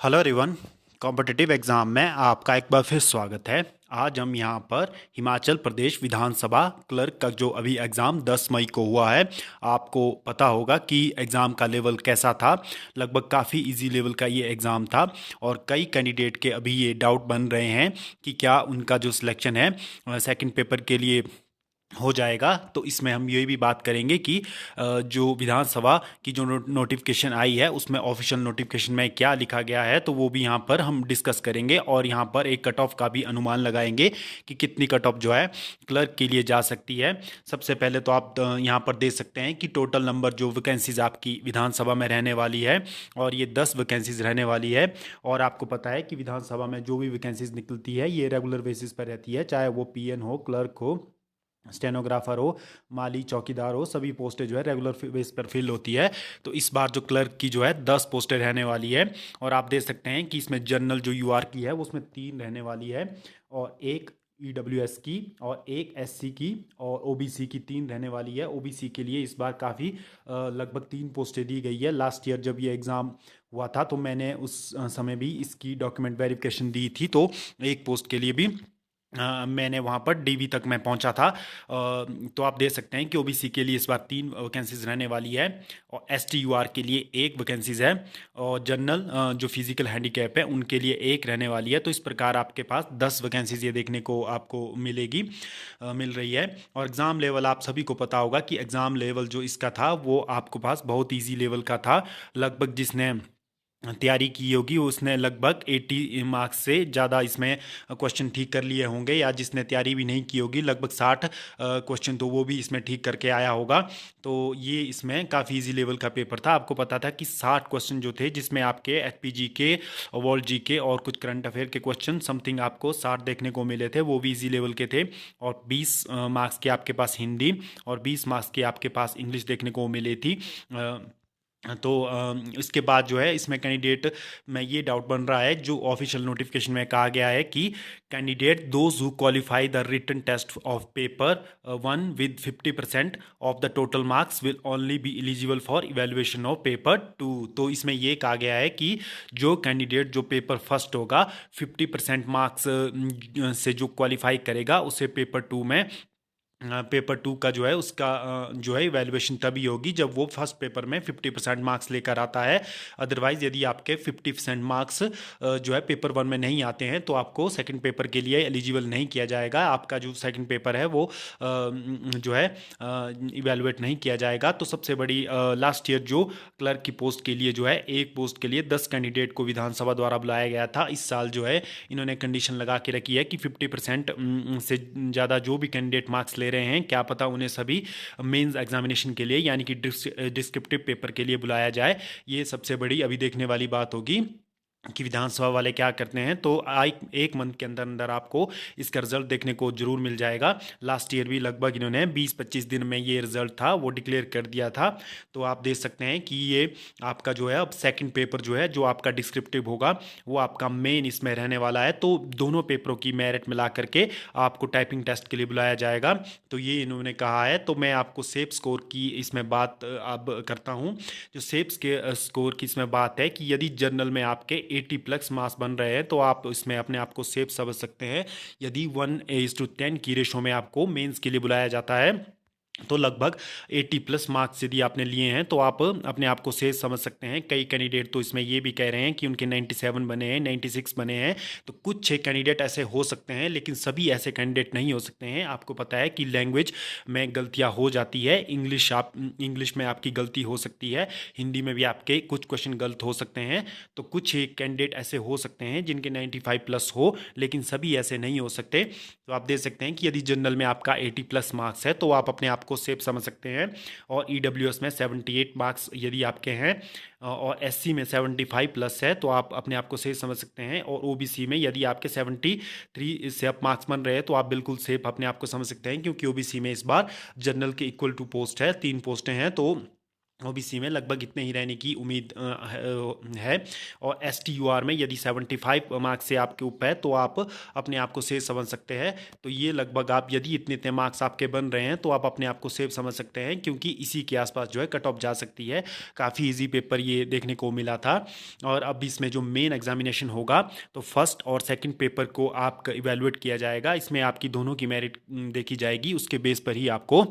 Hello everyone. Competitive exam में आपका एक बार फिर स्वागत है। आज हम यहाँ पर हिमाचल प्रदेश विधानसभा क्लर्क का जो अभी एग्ज़ाम 10 मई को हुआ है, आपको पता होगा कि एग्ज़ाम का लेवल कैसा था। लगभग काफ़ी इजी लेवल का ये एग्ज़ाम था और कई कैंडिडेट के अभी ये डाउट बन रहे हैं कि क्या उनका जो सिलेक्शन है सेकंड पेपर के लिए हो जाएगा। तो इसमें हम ये भी बात करेंगे कि जो विधानसभा की जो नोटिफिकेशन आई है उसमें ऑफिशियल नोटिफिकेशन में क्या लिखा गया है, तो वो भी यहाँ पर हम डिस्कस करेंगे और यहाँ पर एक कट ऑफ का भी अनुमान लगाएंगे कि कितनी कट ऑफ जो है क्लर्क के लिए जा सकती है। सबसे पहले तो आप यहाँ पर देख सकते हैं कि टोटल नंबर जो वैकेंसीज आपकी विधानसभा में रहने वाली है, और ये 10 वैकेंसीज रहने वाली है। और आपको पता है कि विधानसभा में जो भी वैकेंसीज निकलती है ये रेगुलर बेसिस पर रहती है, चाहे वो पीएन हो, क्लर्क हो, स्टेनोग्राफर हो, माली चौकीदार हो, सभी पोस्टें जो है रेगुलर बेस पर फिल होती है। तो इस बार जो क्लर्क की जो है 10 पोस्टें रहने वाली है। और आप देख सकते हैं कि इसमें जनरल जो यूआर की है वो उसमें 3 रहने वाली है, और एक ईडब्ल्यूएस की, और एक एससी की, और ओबीसी की 3 रहने वाली है। ओबीसी के लिए इस बार काफ़ी लगभग 3 पोस्टें दी गई है। लास्ट ईयर जब ये एग्ज़ाम हुआ था तो मैंने उस समय भी इसकी डॉक्यूमेंट वेरिफिकेशन दी थी, तो एक पोस्ट के लिए भी मैंने वहाँ पर डीवी तक मैं पहुँचा था। तो आप देख सकते हैं कि ओबीसी के लिए इस बार 3 वैकेंसीज रहने वाली है, और एसटीयूआर के लिए 1 वैकेंसीज है, और जनरल जो फिजिकल हैंडीकैप है उनके लिए 1 रहने वाली है। तो इस प्रकार आपके पास 10 वैकेंसीज ये देखने को आपको मिलेगी, मिल रही है। और एग्ज़ाम लेवल आप सभी को पता होगा कि एग्ज़ाम लेवल जो इसका था वो आपको पास बहुत ईजी लेवल का था। लगभग जिसने तैयारी की होगी उसने लगभग 80 मार्क्स से ज़्यादा इसमें क्वेश्चन ठीक कर लिए होंगे, या जिसने तैयारी भी नहीं की होगी लगभग 60 क्वेश्चन तो वो भी इसमें ठीक करके आया होगा। तो ये इसमें काफ़ी इजी लेवल का पेपर था। आपको पता था कि 60 क्वेश्चन जो थे, जिसमें आपके एचपीजी के, वर्ल्ड जी के और कुछ करंट अफेयर के क्वेश्चन समथिंग आपको 60 देखने को मिले थे, वो भी इजी लेवल के थे। और 20 मार्क्स के आपके पास हिंदी और 20 मार्क्स के आपके पास इंग्लिश देखने को मिली थी। तो इसके बाद जो है इसमें कैंडिडेट में ये डाउट बन रहा है, जो ऑफिशियल नोटिफिकेशन में कहा गया है कि candidate those who qualify the written test of paper 1 with 50% of the total marks will only be eligible for evaluation of paper 2। तो इसमें ये कहा गया है कि जो कैंडिडेट जो पेपर फर्स्ट होगा 50% मार्क्स से जो क्वालिफाई करेगा उसे पेपर 2 में, पेपर 2 का जो है उसका जो है इवेल्युएशन तभी होगी जब वो फर्स्ट पेपर में 50% मार्क्स लेकर आता है। अदरवाइज यदि आपके 50% मार्क्स जो है पेपर 1 में नहीं आते हैं तो आपको सेकंड पेपर के लिए एलिजिबल नहीं किया जाएगा। आपका जो सेकंड पेपर है वो जो है इवेलुएट नहीं किया जाएगा। तो सबसे बड़ी लास्ट ईयर जो क्लर्क की पोस्ट के लिए जो है एक पोस्ट के लिए 10 कैंडिडेट को विधानसभा द्वारा बुलाया गया था। इस साल जो है इन्होंने कंडीशन लगा के रखी है कि 50% से ज़्यादा जो भी कैंडिडेट मार्क्स ले रहे हैं, क्या पता उन्हें सभी मेंस एग्जामिनेशन के लिए यानी कि डिस्क्रिप्टिव पेपर के लिए बुलाया जाए। ये सबसे बड़ी अभी देखने वाली बात होगी कि विधानसभा वाले क्या करते हैं। तो एक मंथ के अंदर अंदर आपको इसका रिजल्ट देखने को जरूर मिल जाएगा। लास्ट ईयर भी लगभग इन्होंने 20-25 दिन में ये रिजल्ट था वो डिक्लेयर कर दिया था। तो आप देख सकते हैं कि ये आपका जो है अब सेकंड पेपर जो है जो आपका डिस्क्रिप्टिव होगा वो आपका मेन इसमें रहने वाला है। तो दोनों पेपरों की मेरिट मिला करके आपको टाइपिंग टेस्ट के लिए बुलाया जाएगा। तो ये इन्होंने कहा है। तो मैं आपको सेफ स्कोर की इसमें बात अब करता हूँ। जो सेफ के स्कोर की इसमें बात है कि यदि जर्नल में आपके 80+ मार्क्स बन रहे हैं तो आप इसमें अपने आप को सेफ समझ सकते हैं। यदि 1:10 की रेशो में आपको मेंस के लिए बुलाया जाता है तो लगभग 80+ मार्क्स यदि आपने लिए हैं तो आप अपने आप को सेफ समझ सकते हैं। कई कैंडिडेट तो इसमें ये भी कह रहे हैं कि उनके 97 बने हैं, 96 बने हैं। तो कुछ 6 कैंडिडेट ऐसे हो सकते हैं, लेकिन सभी ऐसे कैंडिडेट नहीं हो सकते हैं। आपको पता है कि लैंग्वेज में गलतियां हो जाती है। इंग्लिश में आपकी गलती हो सकती है, हिंदी में भी आपके कुछ क्वेश्चन गलत हो सकते हैं। तो कुछ कैंडिडेट ऐसे हो सकते हैं जिनके 95+ हो, लेकिन सभी ऐसे नहीं हो सकते। तो आप देख सकते हैं कि यदि जनरल में आपका 80+ मार्क्स है तो आप अपने आप को सेफ समझ सकते हैं। और ईडब्ल्यूएस में 78 मार्क्स यदि आपके हैं और एससी में 75+ है तो आप अपने आप को सेफ समझ सकते हैं। और ओबीसी में यदि आपके 73 से अप मार्क्स बन रहे हैं तो आप बिल्कुल सेफ अपने आप को समझ सकते हैं, क्योंकि ओबीसी में इस बार जनरल के इक्वल टू पोस्ट है, 3 पोस्टें हैं। तो ओबीसी में लगभग इतने ही रहने की उम्मीद है। और एसटीयूआर में यदि 75 मार्क्स से आपके ऊपर है तो आप अपने आप को सेफ समझ सकते हैं। तो ये लगभग आप यदि इतने इतने मार्क्स आपके बन रहे हैं तो आप अपने आप को सेफ समझ सकते हैं, क्योंकि इसी के आसपास जो है कट ऑफ जा सकती है। काफ़ी इजी पेपर ये देखने को मिला था। और अब इसमें जो मेन एग्जामिनेशन होगा तो फर्स्ट और सेकंड पेपर को आपका इवेलुएट किया जाएगा। इसमें आपकी दोनों की मेरिट देखी जाएगी, उसके बेस पर ही आपको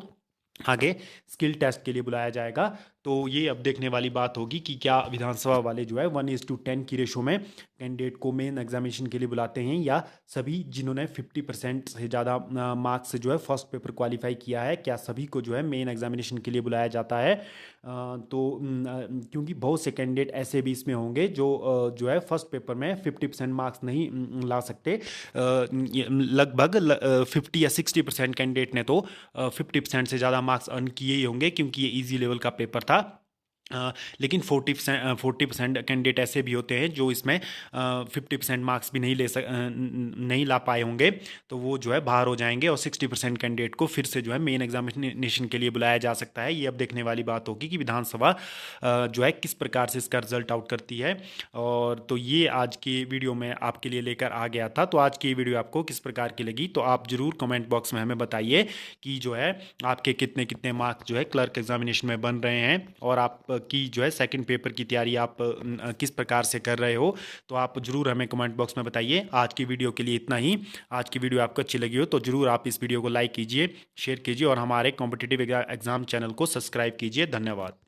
आगे स्किल टेस्ट के लिए बुलाया जाएगा। तो ये अब देखने वाली बात होगी कि क्या विधानसभा वाले जो है 1:10 की रेशो में कैंडिडेट को मेन एग्जामिनेशन के लिए बुलाते हैं, या सभी जिन्होंने 50% से ज़्यादा मार्क्स से जो है फर्स्ट पेपर क्वालिफाई किया है, क्या सभी को जो है मेन एग्जामिनेशन के लिए बुलाया जाता है। क्योंकि बहुत से कैंडिडेट ऐसे भी इसमें होंगे जो है फर्स्ट पेपर में 50% मार्क्स नहीं ला सकते। लगभग 50 या 60% कैंडिडेट ने तो 50% से ज़्यादा मार्क्स अर्न किए ही होंगे, क्योंकि ये इजी लेवल का पेपर था। लेकिन 40% कैंडिडेट ऐसे भी होते हैं जो इसमें 50% मार्क्स भी नहीं ला पाए होंगे, तो वो जो है बाहर हो जाएंगे। और 60% कैंडिडेट को फिर से जो है मेन एग्जामिनेशन के लिए बुलाया जा सकता है। ये अब देखने वाली बात होगी कि विधानसभा जो है किस प्रकार से इसका रिजल्ट आउट करती है। और तो ये आज की वीडियो में आपके लिए लेकर आ गया था। तो आज की वीडियो आपको किस प्रकार की लगी तो आप ज़रूर कमेंट बॉक्स में हमें बताइए कि जो है आपके कितने कितने मार्क्स जो है क्लर्क एग्जामिनेशन में बन रहे हैं, और आप की जो है सेकंड पेपर की तैयारी आप किस प्रकार से कर रहे हो। तो आप ज़रूर हमें कमेंट बॉक्स में बताइए। आज की वीडियो के लिए इतना ही। आज की वीडियो आपको अच्छी लगी हो तो ज़रूर आप इस वीडियो को लाइक कीजिए, शेयर कीजिए और हमारे कॉम्पिटिटिव एग्जाम चैनल को सब्सक्राइब कीजिए। धन्यवाद।